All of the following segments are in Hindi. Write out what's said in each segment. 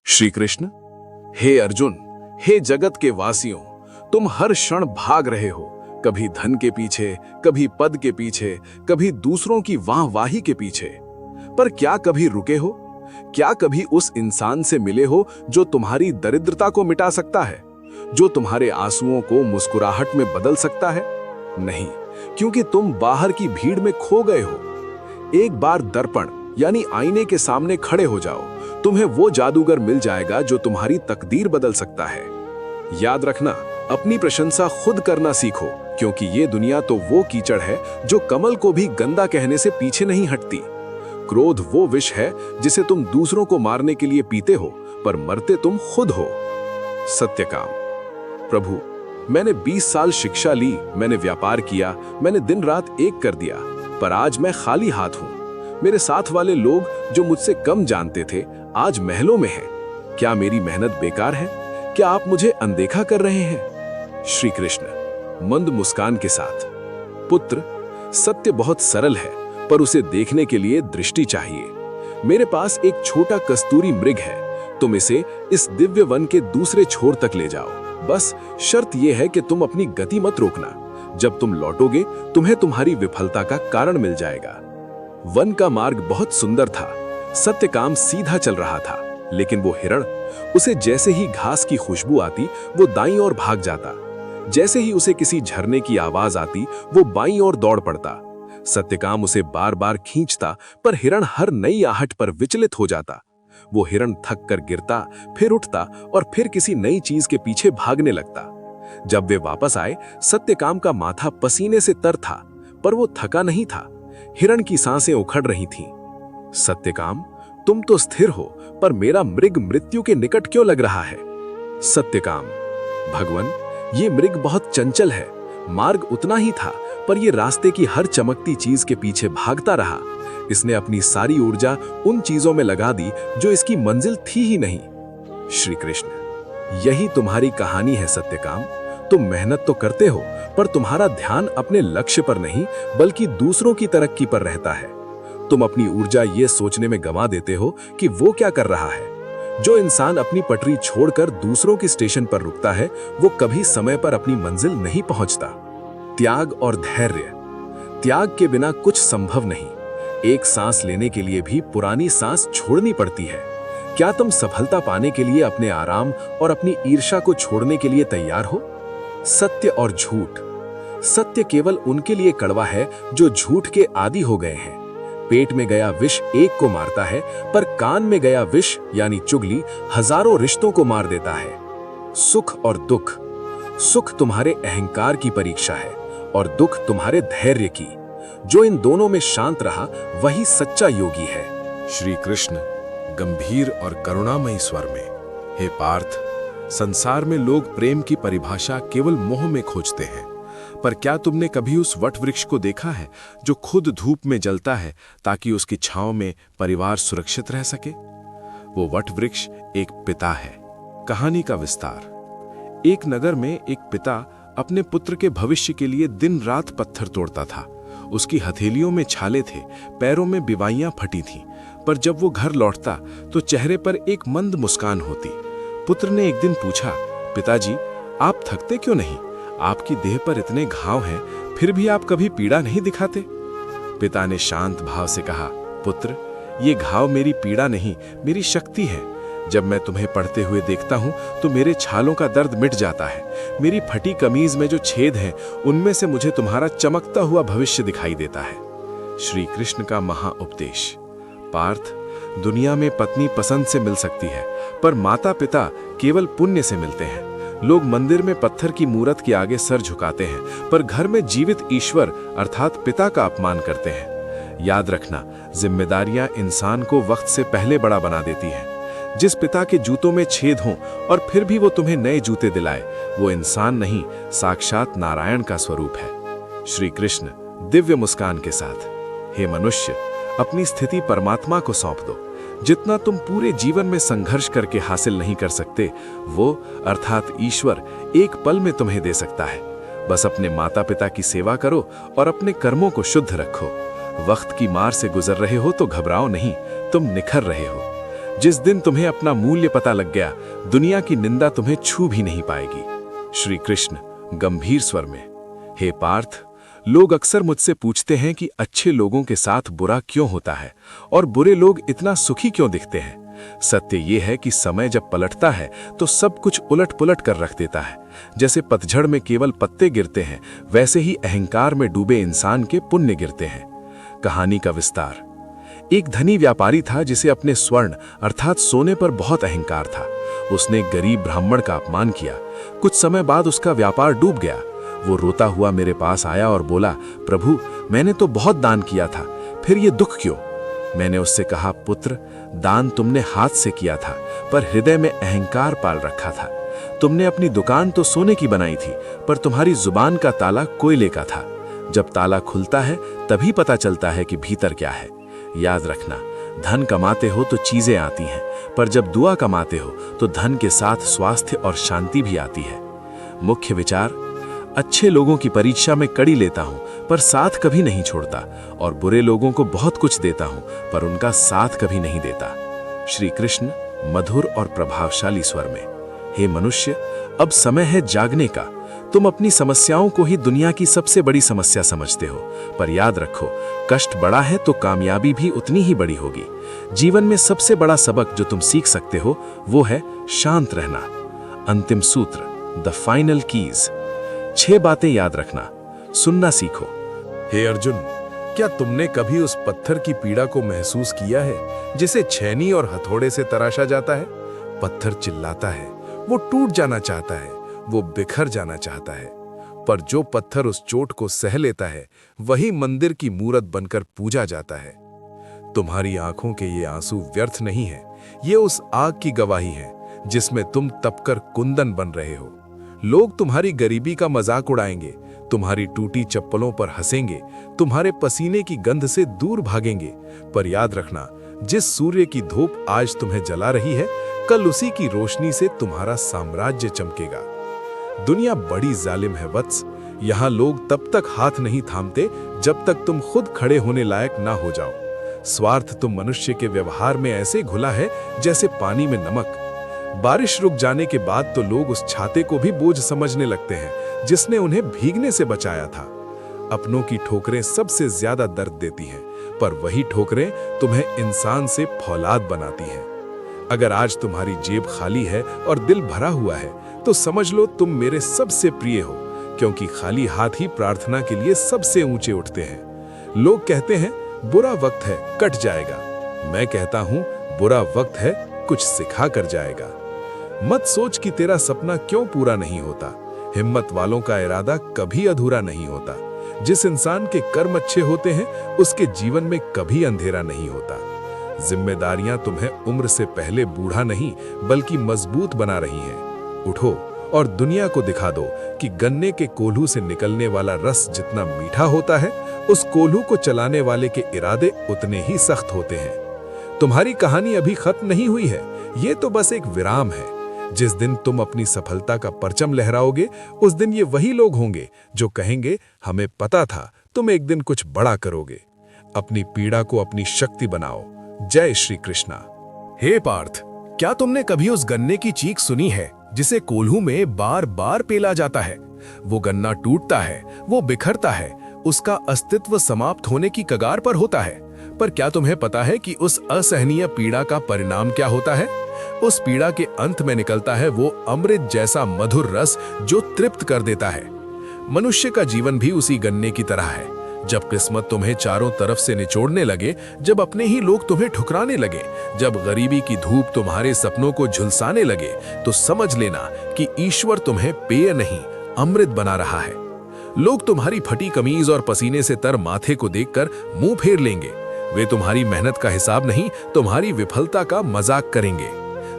श्री कृष्ण, हे अर्जुन, हे जगत के वासियों, तुम हर क्षण भाग रहे हो, कभी धन के पीछे, कभी पद के पीछे, कभी दूसरों की वाहवाही के पीछे। पर क्या कभी रुके हो? क्या कभी उस इंसान से मिले हो जो तुम्हारी दरिद्रता को मिटा सकता है, जो तुम्हारे आंसुओं को मुस्कुराहट में बदल सकता है? नहीं, क्योंकि तुम बाहर की भीड़ में खो गए हो। एक बार दर्पण यानी आईने के सामने खड़े हो जाओ, तुम्हें वो जादूगर मिल जाएगा जो तुम्हारी तकदीर बदल सकता है। याद रखना, अपनी प्रशंसा खुद करना सीखो, क्योंकि ये दुनिया तो वो कीचड़ है जो कमल को भी गंदा कहने से पीछे नहीं हटती। क्रोध वो विष है जिसे तुम दूसरों को मारने के लिए पीते हो, पर मरते तुम खुद हो। सत्यकाम। प्रभु, मैंने 20 साल शिक्षा ली, मैंने व्यापार किया, मैंने दिन रात एक कर दिया, पर आज मैं खाली हाथ हूं। मेरे साथ वाले लोग जो मुझसे कम जानते थे आज महलों में हैं। क्या मेरी मेहनत बेकार है? क्या आप मुझे अनदेखा कर रहे हैं? श्री कृष्ण मंद मुस्कान के साथ, पुत्र, सत्य बहुत सरल है, पर उसे देखने के लिए दृष्टि चाहिए। मेरे पास एक छोटा कस्तूरी मृग है, तुम इसे इस दिव्य वन के दूसरे छोर तक ले जाओ। बस शर्त यह है कि तुम अपनी गति मत रोकना। जब तुम लौटोगे तुम्हें तुम्हारी विफलता का कारण मिल जाएगा। वन का मार्ग बहुत सुंदर था। सत्यकाम सीधा चल रहा था, लेकिन वो हिरण, उसे जैसे ही घास की खुशबू आती वो दाईं ओर भाग जाता। जैसे ही उसे किसी झरने की आवाज आती वो बाईं ओर दौड़ पड़ता। सत्यकाम उसे बार बार खींचता, पर हिरण हर नई आहट पर विचलित हो जाता। वो हिरण थक कर गिरता, फिर उठता और फिर किसी नई चीज के पीछे भागने लगता। जब वे वापस आए, सत्यकाम का माथा पसीने से तर था, पर वो थका नहीं था। हिरण की सांसें उखड़ रही थीं। सत्यकाम, तुम तो स्थिर हो, पर मेरा मृग मृत्यु के निकट क्यों लग रहा है? सत्यकाम, भगवान, ये मृग बहुत चंचल है। मार्ग उतना ही था, पर ये रास्ते की हर चमकती चीज के पीछे भागता रहा। इसने अपनी सारी ऊर्जा उन चीजों में लगा दी जो इसकी मंजिल थी ही नहीं। श्री कृष्ण, यही तुम्हारी कहानी है सत्यकाम। तुम मेहनत तो करते हो, पर तुम्हारा ध्यान अपने लक्ष्य पर नहीं बल्कि दूसरों की तरक्की पर रहता है। तुम अपनी ऊर्जा ये सोचने में गंवा देते हो कि वो क्या कर रहा है। जो इंसान अपनी पटरी छोड़कर दूसरों की स्टेशन पर रुकता है वो कभी समय पर अपनी मंजिल नहीं पहुंचता। त्याग और धैर्य। त्याग के बिना कुछ संभव नहीं। एक सांस लेने के लिए भी पुरानी सांस छोड़नी पड़ती है। क्या तुम सफलता पाने के लिए अपने आराम और अपनी ईर्ष्या को छोड़ने के लिए तैयार हो? सत्य और झूठ। सत्य केवल उनके लिए कड़वा है जो झूठ के आदी हो गए हैं। पेट में गया विष एक को मारता है, पर कान में गया विष यानी चुगली हजारों रिश्तों को मार देता है। सुख और दुख। सुख तुम्हारे अहंकार की परीक्षा है और दुख तुम्हारे धैर्य की। जो इन दोनों में शांत रहा वही सच्चा योगी है। श्री कृष्ण गंभीर और करुणामयी स्वर में, हे पार्थ, संसार में लोग प्रेम की परिभाषा केवल मोह में खोजते हैं, पर क्या तुमने कभी उस वट वृक्ष को देखा है जो खुद धूप में जलता है ताकि उसकी छांव में परिवार सुरक्षित रह सके? वो वट वृक्ष एक पिता है। कहानी का विस्तार। एक नगर में एक पिता अपने पुत्र के भविष्य के लिए दिन रात पत्थर तोड़ता था। उसकी हथेलियों में छाले थे, पैरों में बिवाइयां फटी थीं, पर जब वो घर लौटता तो चेहरे पर एक मंद मुस्कान होती। पुत्र ने एक दिन पूछा, पिताजी, आप थकते क्यों नहीं? आपकी देह पर इतने घाव हैं, फिर भी आप कभी पीड़ा नहीं दिखाते। पिता ने शांत भाव से कहा, पुत्र, ये घाव मेरी पीड़ा नहीं, मेरी शक्ति है। जब मैं तुम्हें पढ़ते हुए देखता हूं तो मेरे छालों का दर्द मिट जाता है। मेरी फटी कमीज में जो छेद हैं उनमें से मुझे तुम्हारा चमकता हुआ भविष्य दिखाई देता है। श्री कृष्ण का महाउपदेश। पार्थ, दुनिया में पत्नी पसंद से मिल सकती है, पर माता पिता केवल पुण्य से मिलते हैं। लोग मंदिर में पत्थर की मूर्त के आगे सर झुकाते हैं, पर घर में जीवित ईश्वर अर्थात पिता का अपमान करते हैं। याद रखना, जिम्मेदारियां इंसान को वक्त से पहले बड़ा बना देती हैं। जिस पिता के जूतों में छेद हों और फिर भी वो तुम्हें नए जूते दिलाए, वो इंसान नहीं, साक्षात नारायण का स्वरूप है। श्री कृष्ण दिव्य मुस्कान के साथ, हे मनुष्य, अपनी स्थिति परमात्मा को सौंप दो। जितना तुम पूरे जीवन में संघर्ष करके हासिल नहीं कर सकते, वो अर्थात ईश्वर एक पल में तुम्हें दे सकता है। बस अपने माता पिता की सेवा करो और अपने कर्मों को शुद्ध रखो। वक्त की मार से गुजर रहे हो तो घबराओ नहीं, तुम निखर रहे हो। जिस दिन तुम्हें अपना मूल्य पता लग गया, दुनिया की निंदा तुम्हें छू भी नहीं पाएगी। श्री कृष्ण गंभीर स्वर में, हे पार्थ, लोग अक्सर मुझसे पूछते हैं कि अच्छे लोगों के साथ बुरा क्यों होता है और बुरे लोग इतना सुखी क्यों दिखते हैं। सत्य यह है कि समय जब पलटता है तो सब कुछ उलट पुलट कर रख देता है। जैसे पतझड़ में केवल पत्ते गिरते हैं, वैसे ही अहंकार में डूबे इंसान के पुण्य गिरते हैं। कहानी का विस्तार। एक धनी व्यापारी था जिसे अपने स्वर्ण अर्थात सोने पर बहुत अहंकार था। उसने एक गरीब ब्राह्मण का अपमान किया। कुछ समय बाद उसका व्यापार डूब गया। वो रोता हुआ मेरे पास आया और बोला, प्रभु, मैंने तो बहुत दान किया था, फिर ये दुख क्यों? मैंने उससे कहा, पुत्र, दान तुमने हाथ से किया था, पर हृदय में अहंकार पाल रखा था। तुमने अपनी दुकान तो सोने की बनाई थी, पर तुम्हारी जुबान का ताला कोयले का था। जब ताला खुलता है तभी पता चलता है कि भीतर क्या है। याद रखना, धन कमाते हो तो चीजें आती हैं, पर जब दुआ कमाते हो तो धन के साथ स्वास्थ्य और शांति भी आती है। मुख्य विचार, अच्छे लोगों की परीक्षा में कड़ी लेता हूं, पर साथ कभी नहीं छोड़ता, और बुरे लोगों को बहुत कुछ देता हूं, पर उनका साथ कभी नहीं देता। श्री कृष्ण मधुर और प्रभावशाली स्वर में, हे मनुष्य, अब समय है जागने का। तुम अपनी समस्याओं को ही दुनिया की सबसे बड़ी समस्या समझते हो, पर याद रखो, कष्ट बड़ा है तो कामयाबी भी उतनी ही बड़ी होगी। जीवन में सबसे बड़ा सबक जो तुम सीख सकते हो वो है शांत रहना। अंतिम सूत्र, द फाइनल कीज। 6 बातें याद रखना। सुनना सीखो। हे अर्जुन, क्या तुमने कभी उस पत्थर की पीड़ा को महसूस किया है जिसे छेनी और हथौड़े से तराशा जाता है? पत्थर चिल्लाता है, वो टूट जाना चाहता है, वो बिखर जाना चाहता है, पर जो पत्थर उस चोट को सह लेता है वही मंदिर की मूरत बनकर पूजा जाता है। तुम्हारी आंखों के ये आंसू व्यर्थ नहीं है, ये उस आग की गवाही है जिसमें तुम तपकर कुंदन बन रहे हो। लोग तुम्हारी गरीबी का मजाक उड़ाएंगे, तुम्हारी टूटी चप्पलों पर हंसेंगे, तुम्हारे पसीने की गंध से दूर भागेंगे, पर याद रखना, जिस सूर्य की धूप आज तुम्हें जला रही है, कल उसी की रोशनी से तुम्हारा साम्राज्य चमकेगा। दुनिया बड़ी जालिम है वत्स। यहाँ लोग तब तक हाथ नहीं थामते जब तक तुम खुद खड़े होने लायक ना हो जाओ। स्वार्थ तो मनुष्य के व्यवहार में ऐसे घुला है जैसे पानी में नमक। बारिश रुक जाने के बाद तो लोग उस छाते को भी बोझ समझने लगते हैं जिसने उन्हें भीगने से बचाया था। अपनों की ठोकरें सबसे ज्यादा दर्द देती हैं, पर वही ठोकरें तुम्हें इंसान से फौलाद बनाती हैं। अगर आज तुम्हारी जेब खाली है और दिल भरा हुआ है तो समझ लो तुम मेरे सबसे प्रिय हो, क्योंकि खाली हाथ ही प्रार्थना के लिए सबसे ऊंचे उठते हैं। लोग कहते हैं बुरा वक्त है, कट जाएगा। मैं कहता हूं बुरा वक्त है, कुछ सिखा कर जाएगा। मत सोच कि तेरा सपना क्यों पूरा नहीं होता। हिम्मत वालों का इरादा कभी अधूरा नहीं होता। जिस इंसान के कर्म अच्छे होते हैं उसके जीवन में कभी अंधेरा नहीं होता। जिम्मेदारियां तुम्हें उम्र से पहले बूढ़ा नहीं बल्कि मजबूत बना रही हैं। उठो और दुनिया को दिखा दो कि गन्ने के कोल्हू से निकलने वाला रस जितना मीठा होता है, उस कोल्हू को चलाने वाले के इरादे उतने ही सख्त होते हैं। तुम्हारी कहानी अभी खत्म नहीं हुई है, ये तो बस एक विराम है। जिस दिन तुम अपनी सफलता का परचम लहराओगे, उस दिन ये वही लोग होंगे जो कहेंगे, हमें पता था तुम एक दिन कुछ बड़ा करोगे। अपनी पीड़ा को अपनी शक्ति बनाओ। जय श्री कृष्णा। हे पार्थ, क्या तुमने कभी उस गन्ने की चीख सुनी है जिसे कोल्हू में बार बार पेला जाता है? वो गन्ना टूटता है, वो बिखरता है, उसका अस्तित्व समाप्त होने की कगार पर होता है। पर क्या तुम्हें पता है कि उस असहनीय पीड़ा का परिणाम क्या होता है? उस पीड़ा के अंत में निकलता है वो अमृत जैसा मधुर रस जो तृप्त कर देता है। मनुष्य का जीवन भी उसी गन्ने की तरह है। जब किस्मत तुम्हें चारों तरफ से निचोड़ने लगे, जब अपने ही लोग तुम्हें ठुकराने लगे, जब गरीबी की धूप तुम्हारे सपनों को झुलसाने लगे, तो समझ लेना कि ईश्वर तुम्हें पेय नहीं, अमृत बना रहा है। लोग तुम्हारी फटी कमीज और पसीने से तर माथे को देखकर मुंह फेर लेंगे। वे तुम्हारी मेहनत का हिसाब नहीं, तुम्हारी विफलता का मजाक करेंगे।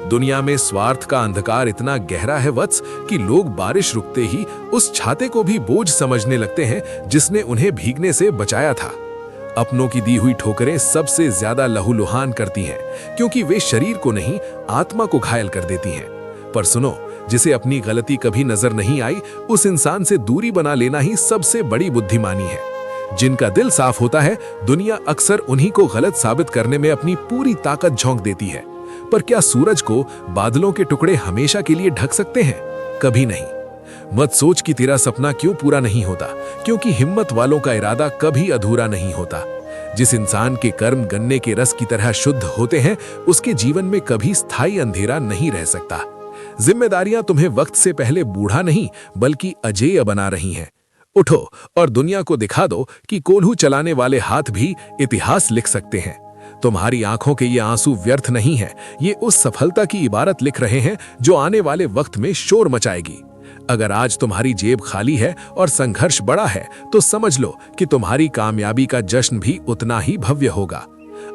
दुनिया में स्वार्थ का अंधकार इतना गहरा है वत्स कि लोग बारिश रुकते ही उस छाते को भी बोझ समझने लगते हैं जिसने उन्हें भीगने से बचाया था। अपनों की दी हुई ठोकरें सबसे ज्यादा लहूलुहान करती हैं, क्योंकि वे शरीर को नहीं, आत्मा को घायल कर देती हैं। पर सुनो, जिसे अपनी गलती कभी नजर नहीं आई, उस इंसान से दूरी बना लेना ही सबसे बड़ी बुद्धिमानी है। जिनका दिल साफ होता है, दुनिया अक्सर उन्हीं को गलत साबित करने में अपनी पूरी ताकत झोंक देती है। पर क्या सूरज को बादलों के टुकड़े हमेशा के लिए ढक सकते हैं? कभी नहीं। मत सोच कि तेरा सपना क्यों पूरा नहीं होता, क्योंकि हिम्मत वालों का इरादा कभी अधूरा नहीं होता। जिस इंसान के कर्म गन्ने के रस की तरह शुद्ध होते हैं, उसके जीवन में कभी स्थायी अंधेरा नहीं रह सकता। जिम्मेदारियां तुम्हें वक्त से पहले बूढ़ा नहीं बल्कि अजेय बना रही हैं। उठो और दुनिया को दिखा दो कि कोल्हू चलाने वाले हाथ भी इतिहास लिख सकते हैं। तुम्हारी आंखों के ये आंसू व्यर्थ नहीं हैं, ये उस सफलता की इबारत लिख रहे हैं जो आने वाले वक्त में शोर मचाएगी। अगर आज तुम्हारी जेब खाली है और संघर्ष बड़ा है, तो समझ लो कि तुम्हारी कामयाबी का जश्न भी उतना ही भव्य होगा।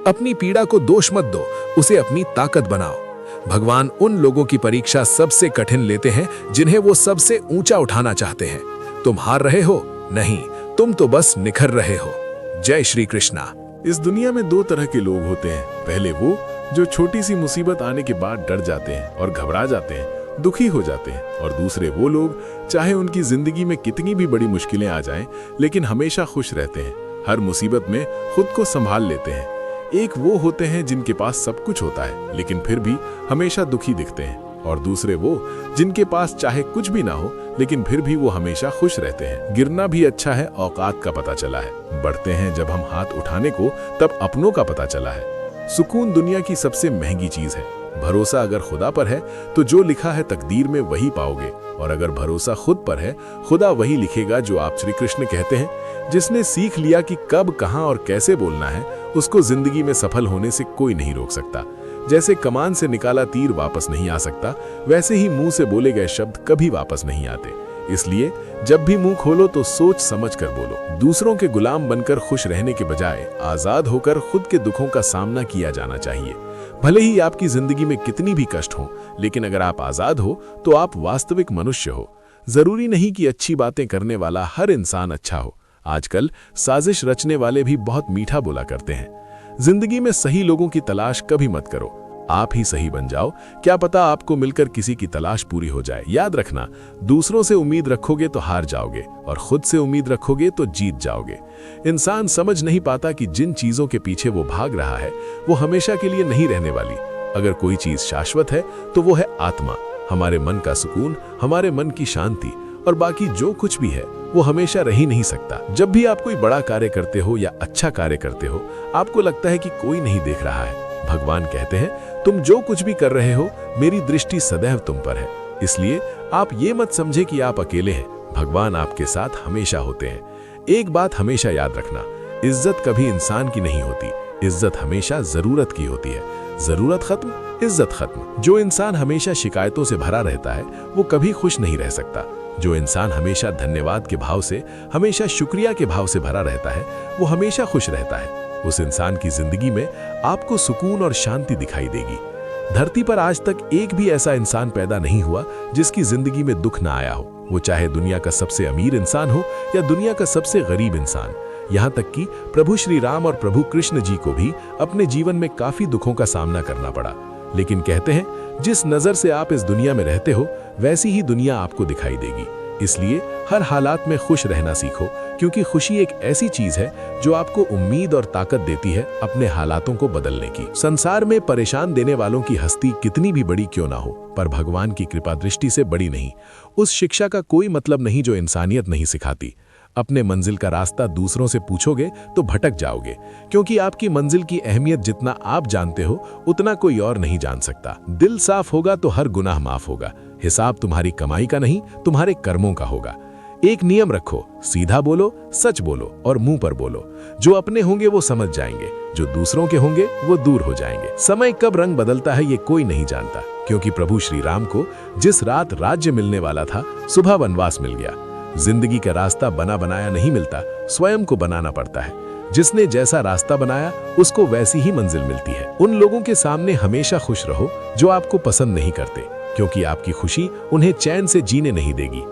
अपनी पीड़ा को दोष मत दो, उसे अपनी ताकत बनाओ। भगवान उन लोगों की परीक्षा सबसे कठिन लेते हैं जिन्हें वो सबसे ऊंचा उठाना चाहते हैं। तुम हार रहे हो? नहीं, तुम तो बस निखर रहे हो। जय श्री कृष्णा। इस दुनिया में दो तरह के लोग होते हैं। पहले वो जो छोटी सी मुसीबत आने के बाद डर जाते हैं और घबरा जाते हैं, दुखी हो जाते हैं। और दूसरे वो लोग चाहे उनकी जिंदगी में कितनी भी बड़ी मुश्किलें आ जाएं, लेकिन हमेशा खुश रहते हैं, हर मुसीबत में खुद को संभाल लेते हैं। एक वो होते हैं जिनके पास सब कुछ होता है लेकिन फिर भी हमेशा दुखी दिखते हैं, और दूसरे वो जिनके पास चाहे कुछ भी ना हो लेकिन फिर भी वो हमेशा खुश रहते हैं। गिरना भी अच्छा है, औकात का पता चला है। बढ़ते हैं जब हम हाथ उठाने को, तब अपनों का पता चला है। सुकून दुनिया की सबसे महंगी चीज है। भरोसा अगर खुदा पर है तो जो लिखा है तकदीर में वही पाओगे, और अगर भरोसा खुद पर है, खुदा वही लिखेगा जो आप श्री कृष्ण कहते हैं। जिसने सीख लिया कि कब, कहां और कैसे बोलना है, उसको जिंदगी में सफल होने से कोई नहीं रोक सकता। जैसे कमान से निकाला तीर वापस नहीं आ सकता, वैसे ही मुंह से बोले गए शब्द कभी वापस नहीं आते। इसलिए जब भी मुंह खोलो तो सोच समझ कर बोलो। दूसरों के गुलाम बनकर खुश रहने के बजाय आजाद होकर खुद के दुखों का सामना किया जाना चाहिए। भले ही आपकी जिंदगी में कितनी भी कष्ट हो, लेकिन अगर आप आजाद हो तो आप वास्तविक मनुष्य हो। जरूरी नहीं कि अच्छी बातें करने वाला हर इंसान अच्छा हो। आजकल साजिश रचने वाले भी बहुत मीठा बोला करते हैं। जिंदगी में सही लोगों की तलाश कभी मत करो, आप ही सही बन जाओ। क्या पता आपको मिलकर किसी की तलाश पूरी हो जाए। याद रखना, दूसरों से उम्मीद रखोगे तो हार जाओगे, और खुद से उम्मीद रखोगे तो जीत जाओगे। इंसान समझ नहीं पाता कि जिन चीजों के पीछे वो भाग रहा है वो हमेशा के लिए नहीं रहने वाली। अगर कोई चीज शाश्वत है तो वो है आत्मा, हमारे मन का सुकून, हमारे मन की शांति, और बाकी जो कुछ भी है वो हमेशा रह ही नहीं सकता। जब भी आप कोई बड़ा कार्य करते हो या अच्छा कार्य करते हो, आपको लगता है कि कोई नहीं देख रहा है। भगवान कहते हैं, तुम जो कुछ भी कर रहे हो, मेरी दृष्टि सदैव तुम पर है। इसलिए आप ये मत समझे कि आप अकेले हैं, भगवान आपके साथ हमेशा होते हैं। एक बात हमेशा याद रखना, इज्जत कभी इंसान की नहीं होती, इज्जत हमेशा जरूरत की होती है। जरूरत खत्म, इज्जत खत्म। जो इंसान हमेशा शिकायतों से भरा रहता है वो कभी खुश नहीं रह सकता। जो इंसान हमेशा धन्यवाद के भाव से, हमेशा शुक्रिया के भाव से भरा रहता है, वो हमेशा खुश रहता है। उस इंसान की जिंदगी में आपको सुकून और शांति दिखाई देगी। धरती पर आज तक एक भी ऐसा इंसान पैदा नहीं हुआ जिसकी जिंदगी में दुख ना आया हो, वो चाहे दुनिया का सबसे अमीर इंसान हो या दुनिया का सबसे गरीब इंसान। यहाँ तक कि प्रभु श्री राम और प्रभु कृष्ण जी को भी अपने जीवन में काफी दुखों का सामना करना पड़ा। लेकिन कहते हैं, जिस नजर से आप इस दुनिया में रहते हो वैसी ही दुनिया आपको दिखाई देगी। इसलिए हर हालात में खुश रहना सीखो, क्योंकि खुशी एक ऐसी चीज है जो आपको उम्मीद और ताकत देती है अपने हालातों को बदलने की। संसार में परेशान देने वालों की हस्ती कितनी भी बड़ी क्यों ना हो, पर भगवान की कृपा दृष्टि से बड़ी नहीं। उस शिक्षा का कोई मतलब नहीं जो इंसानियत नहीं सिखाती। अपने मंजिल का रास्ता दूसरों से पूछोगे तो भटक जाओगे, क्योंकि आपकी मंजिल की अहमियत जितना आप जानते हो उतना कोई और नहीं जान सकता। दिल साफ होगा तो हर गुनाह माफ होगा। हिसाब तुम्हारी कमाई का नहीं, तुम्हारे कर्मों का होगा। एक नियम रखो, सीधा बोलो, सच बोलो और मुंह पर बोलो। जो अपने होंगे वो समझ जाएंगे, जो दूसरों के होंगे वो दूर हो जाएंगे। समय कब रंग बदलता है ये कोई नहीं जानता, क्योंकि प्रभु श्री राम को जिस रात राज्य मिलने वाला था, सुबह वनवास मिल गया। जिंदगी का रास्ता बना बनाया नहीं मिलता, स्वयं को बनाना पड़ता है। जिसने जैसा रास्ता बनाया उसको वैसी ही मंजिल मिलती है। उन लोगों के सामने हमेशा खुश रहो जो आपको पसंद नहीं करते, क्योंकि आपकी खुशी उन्हें चैन से जीने नहीं देगी।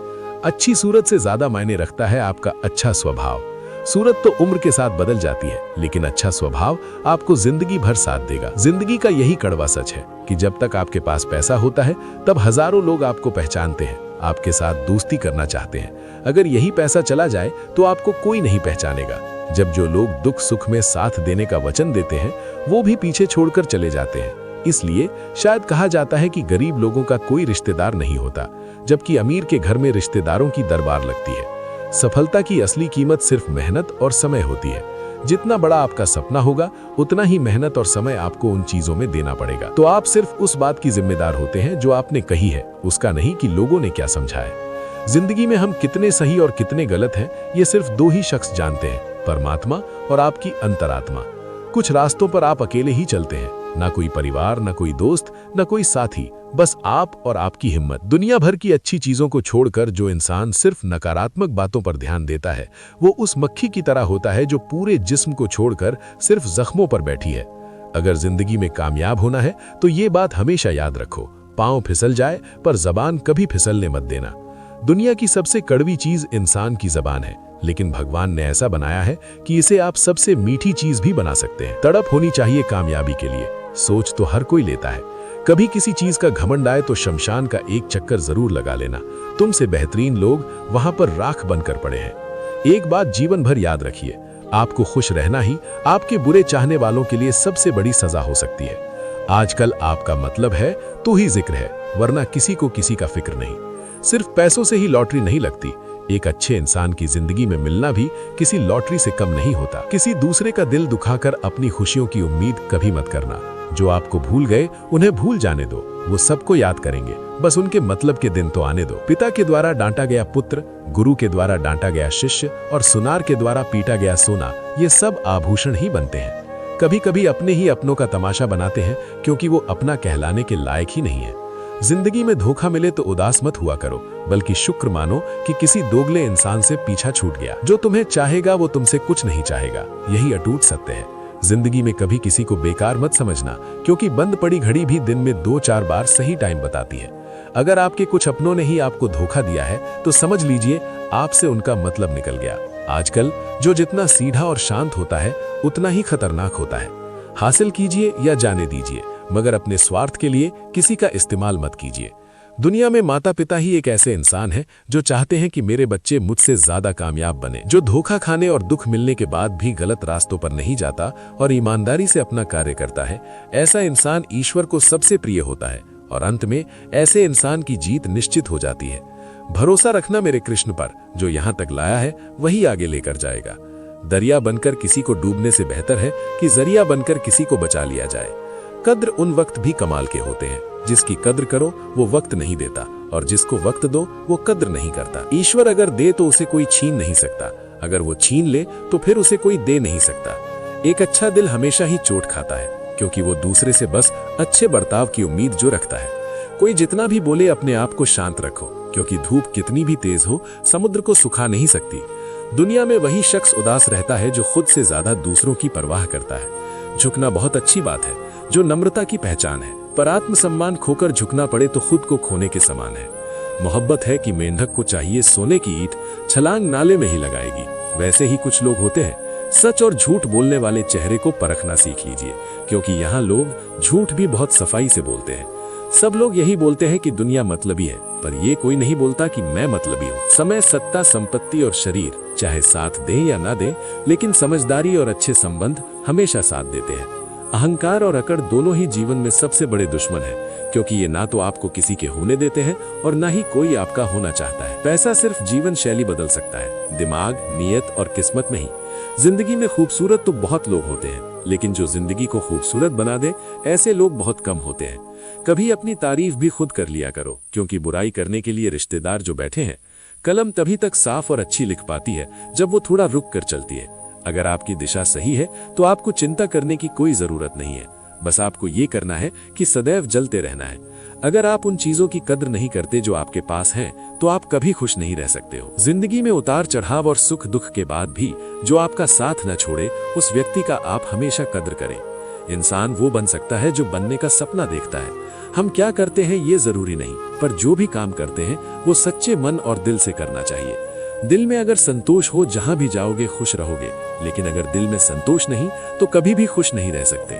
अच्छी सूरत से ज्यादा मायने रखता है आपका अच्छा स्वभाव। सूरत तो उम्र के साथ बदल जाती है, लेकिन अच्छा स्वभाव आपको जिंदगी भर साथ देगा। जिंदगी का यही कड़वा सच है कि जब तक आपके पास पैसा होता है तब हजारों लोग आपको पहचानते हैं, आपके साथ दोस्ती करना चाहते हैं। अगर यही पैसा चला जाए तो आपको कोई नहीं पहचानेगा। जब जो लोग दुख सुख में साथ देने का वचन देते हैं वो भी पीछे छोड़कर चले जाते हैं। इसलिए शायद कहा जाता है कि गरीब लोगों का कोई रिश्तेदार नहीं होता, जबकि अमीर के घर में रिश्तेदारों की दरबार लगती है। सफलता की असली कीमत सिर्फ मेहनत और समय होती है। जितना बड़ा आपका सपना होगा, उतना ही मेहनत और समय आपको उन चीजों में देना पड़ेगा। तो आप सिर्फ उस बात की जिम्मेदार होते हैं जो आपने कही है, उसका नहीं कि लोगों ने क्या समझा है। जिंदगी में हम कितने सही और कितने गलत हैं, ये सिर्फ दो ही शख्स जानते हैं, परमात्मा और आपकी अंतरात्मा। कुछ रास्तों पर आप अकेले ही चलते हैं, ना कोई परिवार, ना कोई दोस्त, ना कोई साथी, बस आप और आपकी हिम्मत। दुनिया भर की अच्छी चीजों को छोड़कर जो इंसान सिर्फ नकारात्मक बातों पर ध्यान देता है, वो उस मक्खी की तरह होता है जो पूरे जिस्म को छोड़कर सिर्फ जख्मों पर बैठी है। अगर जिंदगी में कामयाब होना है तो ये बात हमेशा याद रखो, पांव फिसल जाए पर जबान कभी फिसलने मत देना। दुनिया की सबसे कड़वी चीज इंसान की जबान है, लेकिन भगवान ने ऐसा बनाया है कि इसे आप सबसे मीठी चीज भी बना सकते हैं। तड़प होनी चाहिए कामयाबी के लिए, सोच तो हर कोई लेता है। कभी किसी चीज का घमंड आए तो शमशान का एक चक्कर जरूर लगा लेना, तुमसे बेहतरीन लोग वहां पर राख बनकर पड़े हैं। एक बात जीवन भर याद रखिए, आपको खुश रहना ही आपके बुरे चाहने वालों के लिए सबसे बड़ी सजा हो सकती है। आजकल आपका मतलब है तो ही जिक्र है, वरना किसी को किसी का फिक्र नहीं। सिर्फ पैसों से ही लॉटरी नहीं लगती, एक अच्छे इंसान की जिंदगी में मिलना भी किसी लॉटरी से कम नहीं होता। किसी दूसरे का दिल दुखाकर अपनी खुशियों की उम्मीद कभी मत करना। जो आपको भूल गए उन्हें भूल जाने दो, वो सबको याद करेंगे, बस उनके मतलब के दिन तो आने दो। पिता के द्वारा डांटा गया पुत्र, गुरु के द्वारा डांटा गया शिष्य और सुनार के द्वारा पीटा गया सोना, ये सब आभूषण ही बनते हैं। कभी कभी अपने ही अपनों का तमाशा बनाते हैं, क्योंकि वो अपना कहलाने के लायक ही नहीं है। जिंदगी में धोखा मिले तो उदास मत हुआ करो, बल्कि शुक्र मानो कि किसी दोगले इंसान से पीछा छूट गया। जो तुम्हें चाहेगा वो तुमसे कुछ नहीं चाहेगा, यही अटूट सत्य है। जिंदगी में कभी किसी को बेकार मत समझना, क्योंकि बंद पड़ी घड़ी भी दिन में 2-4 बार सही टाइम बताती है। अगर आपके कुछ अपनों ने ही आपको धोखा दिया है तो समझ लीजिए आपसे उनका मतलब निकल गया। आजकल जो जितना सीधा और शांत होता है उतना ही खतरनाक होता है। हासिल कीजिए या जाने दीजिए, मगर अपने स्वार्थ के लिए किसी का इस्तेमाल मत कीजिए। दुनिया में माता पिता ही एक ऐसे इंसान हैं जो चाहते हैं कि मेरे बच्चे मुझसे ज्यादा कामयाब बने। जो धोखा खाने और दुख मिलने के बाद भी गलत रास्तों पर नहीं जाता और ईमानदारी से अपना कार्य करता है, ऐसा इंसान ईश्वर को सबसे प्रिय होता है और अंत में ऐसे इंसान की जीत निश्चित हो जाती है। भरोसा रखना मेरे कृष्ण पर, जो यहाँ तक लाया है वही आगे लेकर जाएगा। दरिया बनकर किसी को डूबने से बेहतर है कि जरिया बनकर किसी को बचा लिया जाए। कद्र उन वक्त भी कमाल के होते हैं, जिसकी कद्र करो वो वक्त नहीं देता, और जिसको वक्त दो वो कद्र नहीं करता। ईश्वर अगर दे तो उसे कोई छीन नहीं सकता, अगर वो छीन ले तो फिर उसे कोई दे नहीं सकता। एक अच्छा दिल हमेशा ही चोट खाता है, क्योंकि वो दूसरे से बस अच्छे बर्ताव की उम्मीद जो रखता है। कोई जितना भी बोले अपने आप को शांत रखो, क्योंकि धूप कितनी भी तेज हो समुद्र को सुखा नहीं सकती। दुनिया में वही शख्स उदास रहता है जो खुद से ज्यादा दूसरों की परवाह करता है। झुकना बहुत अच्छी बात है, जो नम्रता की पहचान है, पर आत्मसम्मान खोकर झुकना पड़े तो खुद को खोने के समान है। मोहब्बत है कि मेंढक को चाहिए सोने की ईंट, छलांग नाले में ही लगाएगी। वैसे ही कुछ लोग होते हैं। सच और झूठ बोलने वाले चेहरे को परखना सीख लीजिए, क्योंकि यहाँ लोग झूठ भी बहुत सफाई से बोलते हैं। सब लोग यही बोलते हैं कि दुनिया मतलबी है, पर ये कोई नहीं बोलता कि मैं मतलबी हूँ। समय, सत्ता, संपत्ति और शरीर चाहे साथ दें या ना दें, लेकिन समझदारी और अच्छे संबंध हमेशा साथ देते हैं। अहंकार और अकड़ दोनों ही जीवन में सबसे बड़े दुश्मन हैं, क्योंकि ये ना तो आपको किसी के होने देते हैं और ना ही कोई आपका होना चाहता है। पैसा सिर्फ जीवन शैली बदल सकता है, दिमाग, नियत और किस्मत नहीं। जिंदगी में खूबसूरत तो बहुत लोग होते हैं, लेकिन जो जिंदगी को खूबसूरत बना दे ऐसे लोग बहुत कम होते हैं। कभी अपनी तारीफ भी खुद कर लिया करो, क्योंकि बुराई करने के लिए रिश्तेदार जो बैठे हैं। कलम तभी तक साफ और अच्छी लिख पाती है जब वो थोड़ा रुक कर चलती है। अगर आपकी दिशा सही है तो आपको चिंता करने की कोई जरूरत नहीं है, बस आपको ये करना है कि सदैव जलते रहना है। अगर आप उन चीजों की कद्र नहीं करते जो आपके पास हैं, तो आप कभी खुश नहीं रह सकते हो। जिंदगी में उतार चढ़ाव और सुख दुख के बाद भी जो आपका साथ न छोड़े, उस व्यक्ति का आप हमेशा कद्र करें। इंसान वो बन सकता है जो बनने का सपना देखता है। हम क्या करते हैं ये जरूरी नहीं, पर जो भी काम करते हैं वो सच्चे मन और दिल से करना चाहिए। दिल में अगर संतोष हो, जहां भी जाओगे खुश रहोगे, लेकिन अगर दिल में संतोष नहीं तो कभी भी खुश नहीं रह सकते।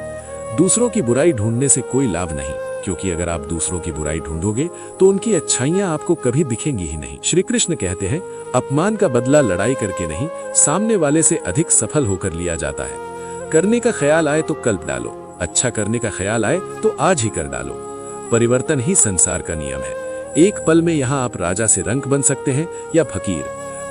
दूसरों की बुराई ढूंढने से कोई लाभ नहीं, क्योंकि अगर आप दूसरों की बुराई ढूंढोगे तो उनकी अच्छाइयां आपको कभी दिखेंगी ही नहीं। श्री कृष्ण कहते हैं, अपमान का बदला लड़ाई करके नहीं, सामने वाले से अधिक सफल होकर लिया जाता है। करने का ख्याल आए तो कल्प डालो, अच्छा करने का ख्याल आए तो आज ही कर डालो। परिवर्तन ही संसार का नियम है। एक पल में यहाँ आप राजा से रंक बन सकते हैं या फकीर।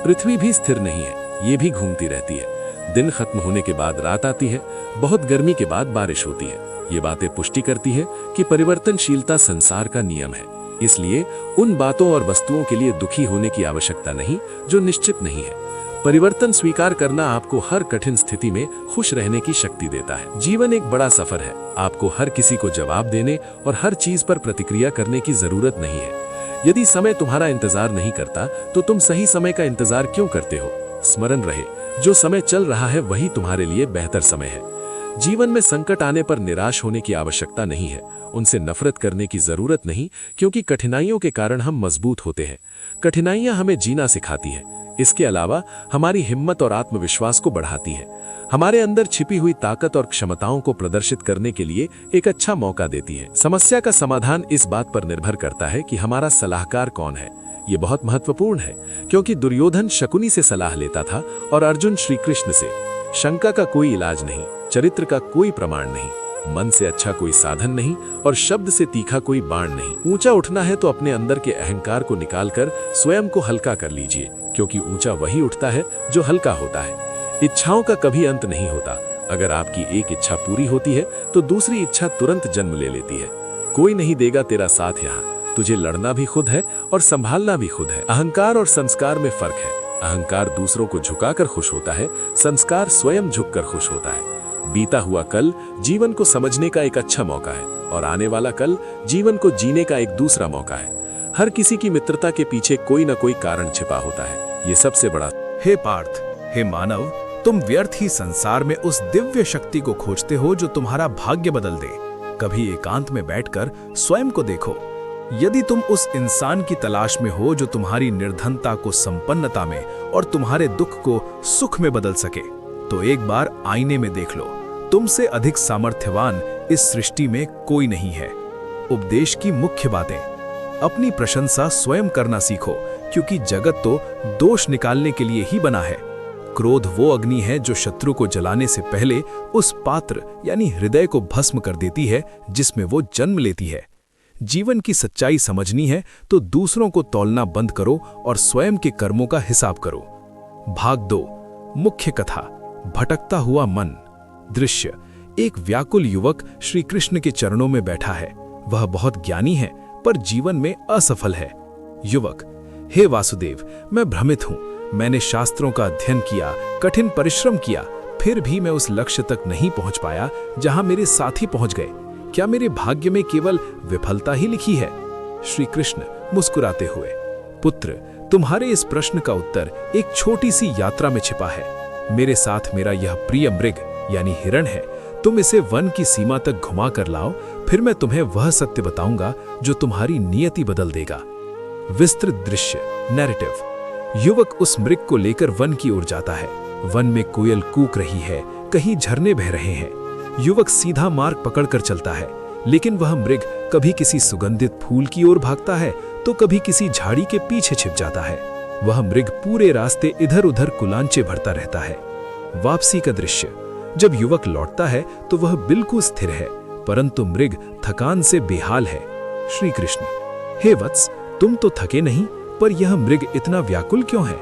पृथ्वी भी स्थिर नहीं है, ये भी घूमती रहती है। दिन खत्म होने के बाद रात आती है, बहुत गर्मी के बाद बारिश होती है। ये बातें पुष्टि करती है कि परिवर्तनशीलता संसार का नियम है। इसलिए उन बातों और वस्तुओं के लिए दुखी होने की आवश्यकता नहीं जो निश्चित नहीं है। परिवर्तन स्वीकार करना आपको हर कठिन स्थिति में खुश रहने की शक्ति देता है। जीवन एक बड़ा सफर है। आपको हर किसी को जवाब देने और हर चीज पर प्रतिक्रिया करने की जरूरत नहीं है। यदि समय तुम्हारा इंतजार नहीं करता तो तुम सही समय का इंतजार क्यों करते हो? स्मरण रहे, जो समय चल रहा है वही तुम्हारे लिए बेहतर समय है। जीवन में संकट आने पर निराश होने की आवश्यकता नहीं है। उनसे नफरत करने की जरूरत नहीं, क्योंकि कठिनाइयों के कारण हम मजबूत होते हैं। कठिनाइयां हमें जीना सिखाती है। इसके अलावा हमारी हिम्मत और आत्मविश्वास को बढ़ाती है। हमारे अंदर छिपी हुई ताकत और क्षमताओं को प्रदर्शित करने के लिए एक अच्छा मौका देती है। समस्या का समाधान इस बात पर निर्भर करता है कि हमारा सलाहकार कौन है। ये बहुत महत्वपूर्ण है, क्योंकि दुर्योधन शकुनी से सलाह लेता था और अर्जुन श्री कृष्ण से। शंका का कोई इलाज नहीं, चरित्र का कोई प्रमाण नहीं, मन से अच्छा कोई साधन नहीं और शब्द से तीखा कोई बाण नहीं। ऊंचा उठना है तो अपने अंदर के अहंकार को निकालकर स्वयं को हल्का कर लीजिए, क्योंकि ऊंचा वही उठता है जो हल्का होता है। इच्छाओं का कभी अंत नहीं होता। अगर आपकी एक इच्छा पूरी होती है तो दूसरी इच्छा तुरंत जन्म ले लेती है। कोई नहीं देगा तेरा साथ यहाँ। तुझे लड़ना भी खुद है और संभालना भी खुद है। अहंकार और संस्कार में फर्क है। अहंकार दूसरों को झुकाकर खुश होता है, संस्कार स्वयं झुककर खुश होता है। बीता हुआ कल जीवन को समझने का एक अच्छा मौका है और आने वाला कल जीवन को जीने का एक दूसरा मौका है। हर किसी की मित्रता के पीछे कोई ना कोई कारण छिपा होता है। ये सबसे बड़ा। हे पार्थ, हे मानव, तुम व्यर्थ ही संसार में उस दिव्य शक्ति को खोजते हो जो तुम्हारा भाग्य बदल दे। कभी एकांत में बैठकर स्वयं को देखो। यदि तुम उस इंसान की तलाश में हो जो तुम्हारी निर्धनता को संपन्नता में और तुम्हारे दुख को सुख में बदल सके, तो एक बार आईने में देख लो। तुमसे अधिक सामर्थ्यवान इस सृष्टि में कोई नहीं है। उपदेश की मुख्य बातें। अपनी प्रशंसा स्वयं करना सीखो, क्योंकि जगत तो दोष निकालने के लिए ही बना है। क्रोध वो अग्नि है जो शत्रु को जलाने से पहले उस पात्र यानी हृदय को भस्म कर देती है जिसमें वो जन्म लेती है। जीवन की सच्चाई समझनी है तो दूसरों को तौलना बंद करो और स्वयं के कर्मों का हिसाब करो। भाग 2, मुख्य कथा। भटकता हुआ मन। दृश्य। एक व्याकुल युवक श्री कृष्ण के चरणों में बैठा है। वह बहुत ज्ञानी है पर जीवन में असफल है। युवक: हे वासुदेव, मैं भ्रमित हूँ। मैंने शास्त्रों का अध्ययन किया, कठिन परिश्रम किया, फिर भी मैं उस लक्ष्य तक नहीं पहुंच पाया जहां मेरे साथी पहुंच गए। क्या मेरे भाग्य में केवल विफलता ही लिखी है? श्री कृष्ण मुस्कुराते हुए: पुत्र, तुम्हारे इस प्रश्न का उत्तर एक छोटी सी यात्रा में छिपा है। मेरे साथ मेरा यह प्रिय मृग यानी हिरण है। तुम इसे वन की सीमा तक घुमा कर लाओ, फिर मैं तुम्हें वह सत्य बताऊंगा जो तुम्हारी नियति बदल देगा। विस्तृत दृश्य। नैरेटिव। युवक उस मृग को लेकर वन की ओर जाता है। वन में कोयल कूक रही है, कहीं झरने बह रहे हैं। युवक सीधा मार्ग पकड़कर चलता है, लेकिन वह मृग कभी किसी सुगंधित फूल की ओर भागता है तो कभी किसी झाड़ी के पीछे छिप जाता है। वह मृग पूरे रास्ते इधर उधर कुलांचे भरता रहता है। वापसी का दृश्य। जब युवक लौटता है तो वह बिल्कुल स्थिर है, परंतु मृग थकान से बेहाल है। श्री कृष्ण: हे वत्स, तुम तो थके नहीं, पर यह मृग इतना व्याकुल क्यों है?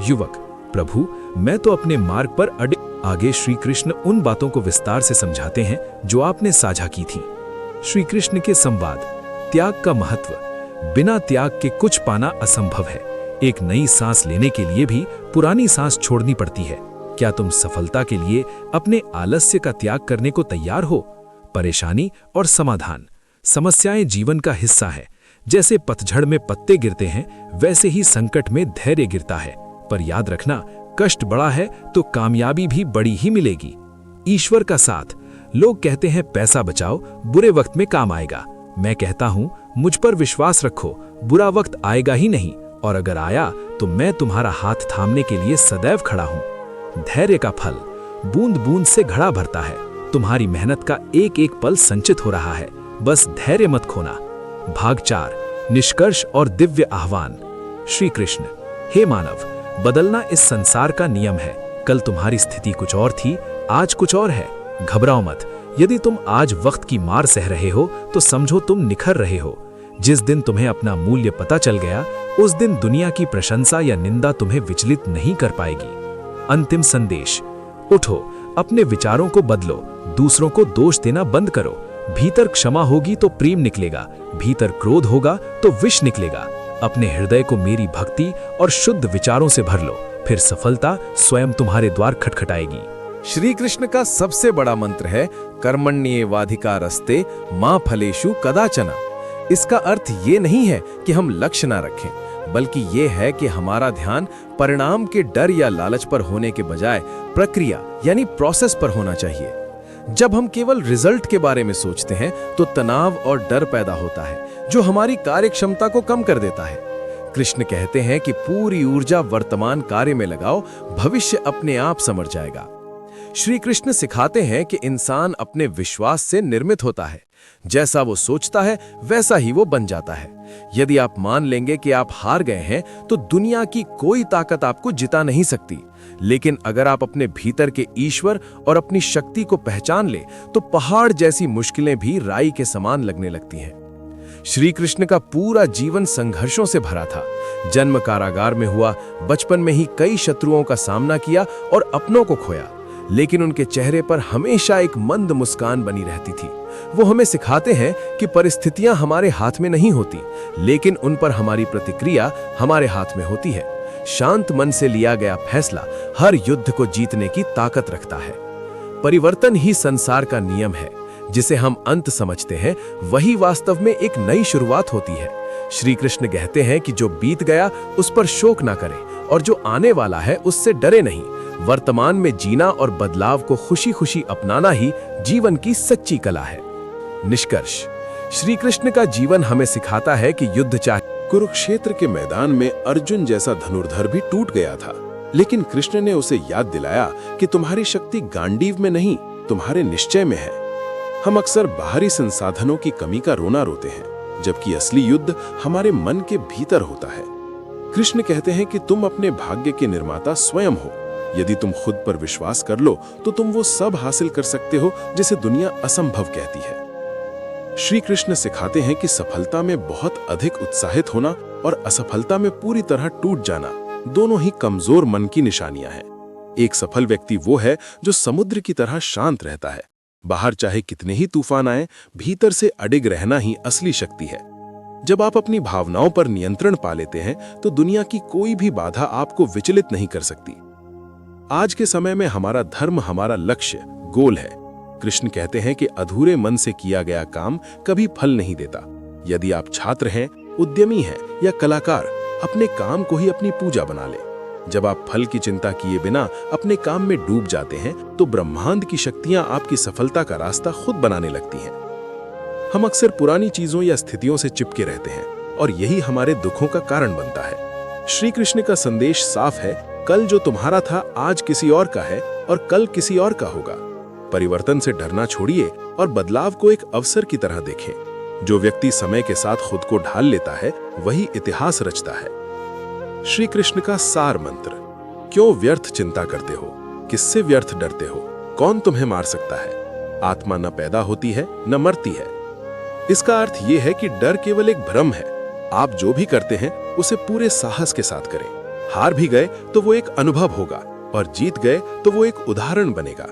युवक: प्रभु, मैं तो अपने मार्ग पर अड़े। आगे श्री कृष्ण उन बातों को विस्तार से समझाते हैं जो आपने साझा की थी। श्री कृष्ण के संवाद। त्याग का महत्व। बिना त्याग के कुछ पाना असंभव है। एक नई सांस लेने के लिए भी पुरानी सांस छोड़नी पड़ती है। क्या तुम सफलता के लिए अपने आलस्य का त्याग करने को तैयार हो? परेशानी और समाधान। समस्याएं जीवन का हिस्सा है। जैसे पतझड़ में पत्ते गिरते हैं, वैसे ही संकट में धैर्य गिरता है। पर याद रखना, कष्ट बड़ा है तो कामयाबी भी बड़ी ही मिलेगी। ईश्वर का साथ। लोग कहते हैं पैसा बचाओ, बुरे वक्त में काम आएगा। मैं कहता हूं, मुझ पर विश्वास रखो, बुरा वक्त आएगा ही नहीं, और अगर आया तो मैं तुम्हारा हाथ थामने के लिए सदैव खड़ा हूं। धैर्य का फल। बूंद बूंद से घड़ा भरता है। तुम्हारी मेहनत का एक एक पल संचित हो रहा है, बस धैर्य मत खोना। भाग 4, निष्कर्ष और दिव्य आह्वान। श्री कृष्ण: हे मानव, बदलना इस संसार का नियम है। कल तुम्हारी स्थिति कुछ और थी, आज कुछ और है। घबराओ मत, यदि तुम आज वक्त की मार सह रहे हो तो समझो तुम निखर रहे हो। जिस दिन तुम्हें अपना मूल्य पता चल गया, उस दिन दुनिया की प्रशंसा या निंदा तुम्हें विचलित नहीं कर पाएगी। अंतिम संदेश, उठो, अपने विचारों को बदलो, दूसरों को दोष देना बंद करो। भीतर क्षमा होगी तो प्रेम निकलेगा, भीतर क्रोध होगा तो विष निकलेगा। अपने हृदय को मेरी भक्ति और शुद्ध विचारों से भर लो, फिर सफलता स्वयं तुम्हारे द्वार खटखटाएगी। श्री कृष्ण का सबसे बड़ा मंत्र है कर्मण्येवाधिकारस्ते मा फलेषु कदाचन। इसका अर्थ ये नहीं है कि हम लक्ष्य ना रखें, बल्कि ये है कि हमारा ध्यान परिणाम के डर या लालच पर होने के बजाय प्रक्रिया यानी प्रोसेस पर होना चाहिए। जब हम केवल रिजल्ट के बारे में सोचते हैं तो तनाव और डर पैदा होता है, जो हमारी कार्यक्षमता को कम कर देता है। कृष्ण कहते हैं कि पूरी ऊर्जा वर्तमान कार्य में लगाओ, भविष्य अपने आप संवर जाएगा। श्री कृष्ण सिखाते हैं कि इंसान अपने विश्वास से निर्मित होता है। जैसा वो सोचता है वैसा ही वो बन जाता है। यदि आप मान लेंगे कि आप हार गए हैं तो दुनिया की कोई ताकत आपको जिता नहीं सकती। लेकिन अगर आप अपने भीतर के ईश्वर और अपनी शक्ति को पहचान ले तो पहाड़ जैसी मुश्किलें भी राई के समान लगने लगती हैं। श्री कृष्ण का पूरा जीवन संघर्षों से भरा था। जन्म कारागार में हुआ, बचपन में ही कई शत्रुओं का सामना किया और अपनों को खोया, लेकिन उनके चेहरे पर हमेशा एक मंद मुस्कान बनी रहती थी। वो हमें सिखाते हैं कि परिस्थितियां हमारे हाथ में नहीं होती, लेकिन उन पर हमारी प्रतिक्रिया हमारे हाथ में होती है। शांत मन से लिया गया फैसला हर युद्ध को जीतने की ताकत रखता है। परिवर्तन ही संसार का नियम है। जिसे हम अंत समझते हैं वही वास्तव में एक नई शुरुआत होती है। श्री कृष्ण कहते हैं कि जो बीत गया उस पर शोक ना करें और जो आने वाला है उससे डरे नहीं। वर्तमान में जीना और बदलाव को खुशी खुशी अपनाना ही जीवन की सच्ची कला है। निष्कर्ष, श्री कृष्ण का जीवन हमें सिखाता है कि युद्ध चाहे कुरुक्षेत्र के मैदान में अर्जुन जैसा धनुर्धर भी टूट गया था, लेकिन कृष्ण ने उसे याद दिलाया कि तुम्हारी शक्ति गांडीव में नहीं, तुम्हारे निश्चय में है। हम अक्सर बाहरी संसाधनों की कमी का रोना रोते हैं, जबकि असली युद्ध हमारे मन के भीतर होता है। कृष्ण कहते हैं कि तुम अपने भाग्य के निर्माता स्वयं हो। यदि तुम खुद पर विश्वास कर लो तो तुम वो सब हासिल कर सकते हो जिसे दुनिया असंभव कहती है। श्री कृष्ण सिखाते हैं कि सफलता में बहुत अधिक उत्साहित होना और असफलता में पूरी तरह टूट जाना दोनों ही कमजोर मन की निशानियां हैं। एक सफल व्यक्ति वो है जो समुद्र की तरह शांत रहता है। बाहर चाहे कितने ही तूफान आए, भीतर से अडिग रहना ही असली शक्ति है। जब आप अपनी भावनाओं पर नियंत्रण पा लेते हैं तो दुनिया की कोई भी बाधा आपको विचलित नहीं कर सकती। आज के समय में हमारा धर्म हमारा लक्ष्य, गोल है। कृष्ण कहते हैं कि अधूरे मन से किया गया काम कभी फल नहीं देता। यदि आप छात्र हैं, उद्यमी हैं या कलाकार, अपने काम को ही अपनी पूजा बना ले। जब आप फल की चिंता किए बिना अपने काम में डूब जाते हैं तो ब्रह्मांड की शक्तियां आपकी सफलता का रास्ता खुद बनाने लगती हैं। हम अक्सर पुरानी चीजों या स्थितियों से चिपके रहते हैं और यही हमारे दुखों का कारण बनता है। श्री कृष्ण का संदेश साफ है, कल जो तुम्हारा था आज किसी और का है और कल किसी और का होगा। परिवर्तन से डरना छोड़िए और बदलाव को एक अवसर की तरह देखें। जो व्यक्ति समय के साथ खुद को ढाल लेता है वही इतिहास रचता है। श्री कृष्ण का सार मंत्र, क्यों व्यर्थ चिंता करते हो, किससे व्यर्थ डरते हो, कौन तुम्हें मार सकता है। आत्मा न पैदा होती है न मरती है। इसका अर्थ यह है कि डर केवल एक भ्रम है। आप जो भी करते हैं उसे पूरे साहस के साथ करें। हार भी गए तो वो एक अनुभव होगा और जीत गए तो वो एक उदाहरण बनेगा।